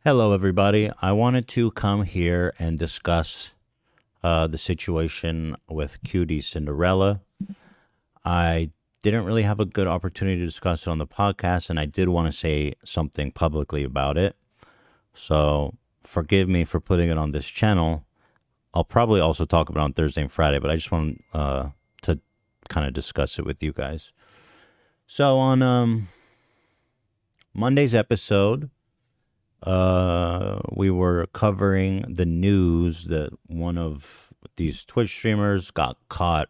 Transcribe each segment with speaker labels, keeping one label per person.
Speaker 1: Hello, everybody. I wanted to come here and discuss the situation with Cutie Cinderella. I didn't really have a good opportunity to discuss it on the podcast, and I did want to say something publicly about it. So forgive me for putting it on this channel. I'll probably also talk about it on Thursday and Friday, but I just want to kind of discuss it with you guys. So on Monday's episode, we were covering the news that one of these Twitch streamers got caught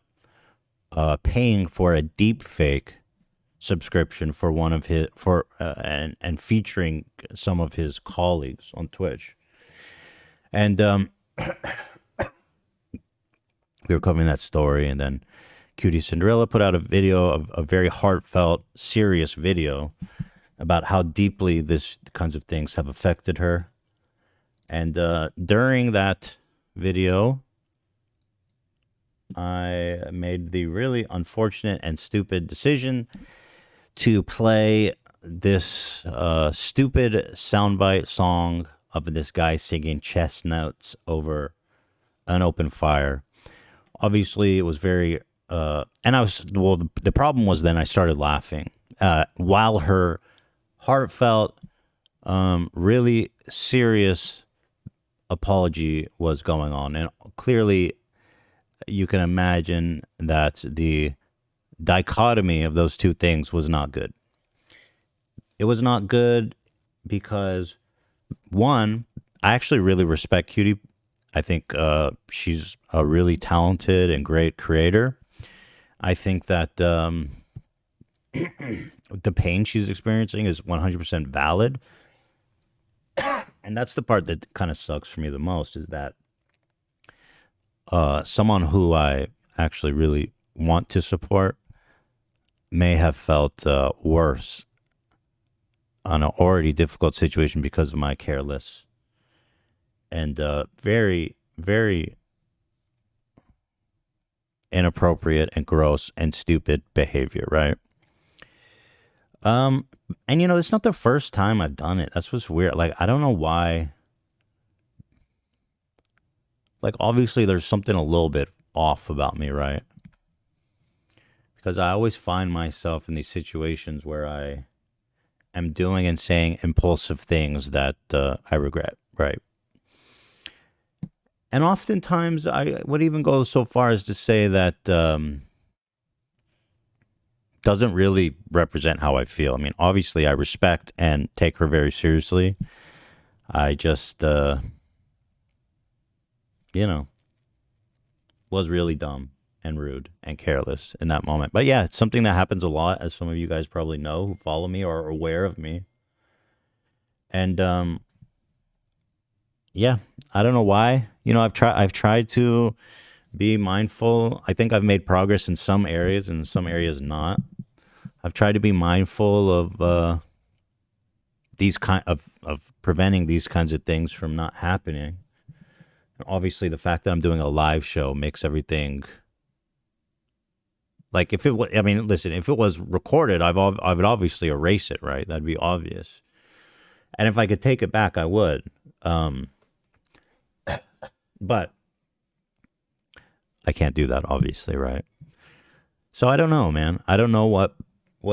Speaker 1: paying for a deep fake subscription for one of his and featuring some of his colleagues on Twitch. And we were covering that story, and then Cutie Cinderella put out a video of a very heartfelt, serious video about how deeply this kinds of things have affected her. And during that video, I made the really unfortunate and stupid decision to play this stupid soundbite song of this guy singing chestnuts over an open fire. Obviously, it was very, and I was, well, the problem was then I started laughing while her heartfelt, really serious apology was going on. And clearly, you can imagine that the dichotomy of those two things was not good. It was not good because, one, I actually really respect Cutie. I think she's a really talented and great creator. I think that the pain she's experiencing is 100% valid. And that's the part that kind of sucks for me the most, is that someone who I actually really want to support may have felt worse on an already difficult situation because of my careless and very, very inappropriate and gross and stupid behavior, right? And it's not the first time I've done it. That's what's weird. Like, I don't know why. Like, obviously there's something a little bit off about me, right? Because I always find myself in these situations where I am doing and saying impulsive things that I regret, right? And oftentimes I would even go so far as to say that doesn't really represent how I feel. I mean, obviously I respect and take her very seriously. I just, was really dumb and rude and careless in that moment. But yeah, it's something that happens a lot, as some of you guys probably know who follow me or are aware of me. And yeah, I don't know why. I've tried to be mindful. I think I've made progress in some areas and in some areas not. I've tried to be mindful of these kind of preventing these kinds of things from not happening. And obviously, the fact that I'm doing a live show makes everything like, if it was, I mean, listen, if it was recorded, I would obviously erase it, right? That'd be obvious. And if I could take it back, I would. But I can't do that, obviously, right? So I don't know, man. I don't know what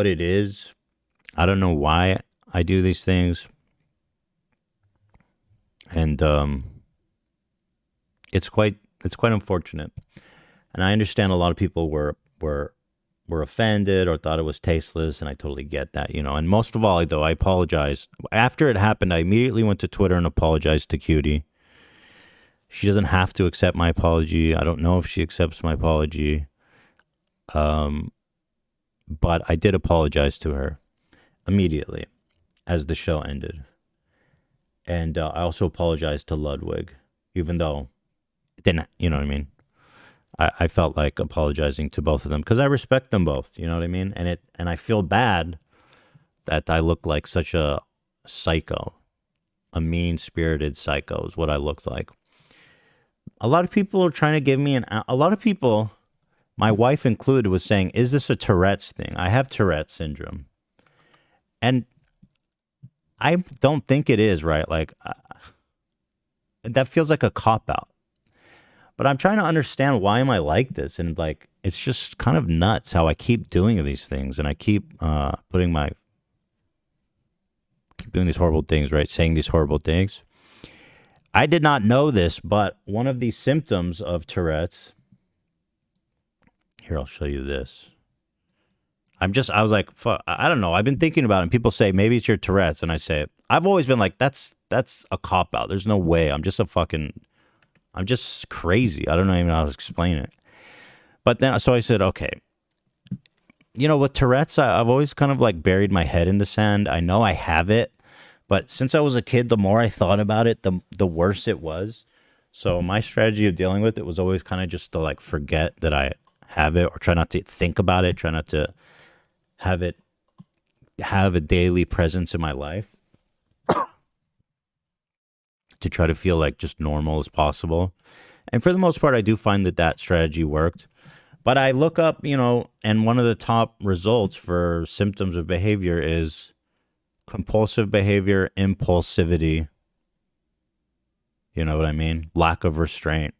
Speaker 1: it is. I don't know why I do these things. And it's quite unfortunate. And I understand a lot of people were offended or thought it was tasteless, and I totally get that, And most of all, though, I apologize. After it happened, I immediately went to Twitter and apologized to Cutie. She doesn't have to accept my apology. I don't know if she accepts my apology. But I did apologize to her immediately as the show ended. And I also apologized to Ludwig, even though it didn't, you know what I mean? I felt like apologizing to both of them because I respect them both, you know what I mean? And I feel bad that I look like such a psycho, a mean-spirited psycho is what I looked like. A lot of people are trying to give me a lot of people, my wife included, was saying, is this a Tourette's thing? I have Tourette's syndrome. And I don't think it is, right? Like that feels like a cop out. But I'm trying to understand, why am I like this? And like, it's just kind of nuts how I keep doing these things, and I keep keep doing these horrible things, right? Saying these horrible things. I did not know this, but one of the symptoms of Tourette's. Here, I'll show you this. I was like, fuck, I don't know. I've been thinking about it. And people say, maybe it's your Tourette's. And I say, I've always been like, that's a cop out. There's no way. I'm just crazy. I don't even know how to explain it. But then, so I said, okay, with Tourette's, I've always kind of like buried my head in the sand. I know I have it, but since I was a kid, the more I thought about it, the worse it was. So my strategy of dealing with it was always kind of just to like forget that I have it, or try not to think about it, try not to have a daily presence in my life, to try to feel like just normal as possible. And for the most part, I do find that strategy worked. But I look up, and one of the top results for symptoms of behavior is compulsive behavior, impulsivity. You know what I mean? Lack of restraint.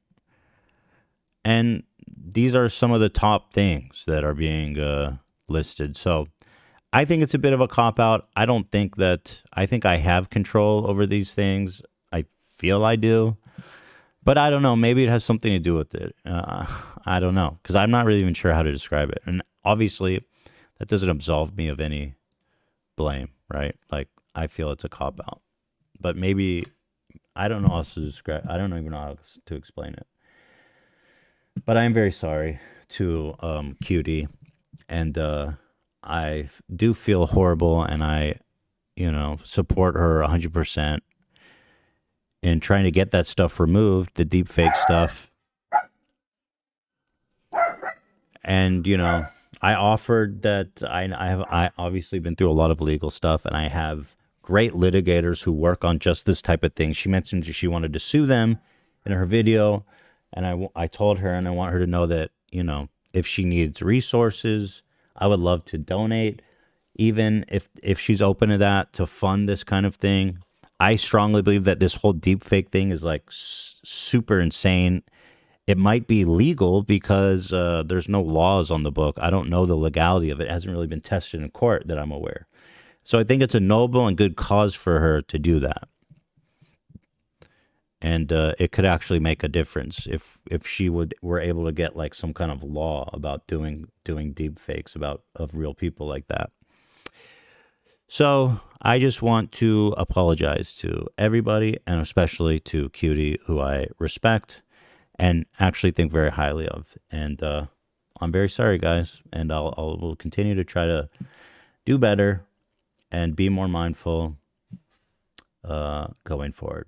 Speaker 1: And these are some of the top things that are being listed. So I think it's a bit of a cop out. I think I have control over these things. I feel I do. But I don't know. Maybe it has something to do with it. I don't know. Because I'm not really even sure how to describe it. And obviously, that doesn't absolve me of any blame, right? Like, I feel it's a cop out. But maybe, I don't know how to describe. I don't even know how to explain it. But I am very sorry to QT. And I do feel horrible. And I, support her 100%. In trying to get that stuff removed, the deep fake stuff. And, I offered that I obviously been through a lot of legal stuff, and I have great litigators who work on just this type of thing. She mentioned that she wanted to sue them in her video, and I told her, and I want her to know that, if she needs resources, I would love to donate, even if she's open to that, to fund this kind of thing. I strongly believe that this whole deep fake thing is like super insane. It might be legal because there's no laws on the book. I don't know the legality of it. It hasn't really been tested in court that I'm aware. So I think it's a noble and good cause for her to do that. And it could actually make a difference if she were able to get like some kind of law about doing deep fakes of real people like that. So I just want to apologize to everybody, and especially to QT, who I respect and actually think very highly of. And I'm very sorry, guys. And will continue to try to do better and be more mindful going forward.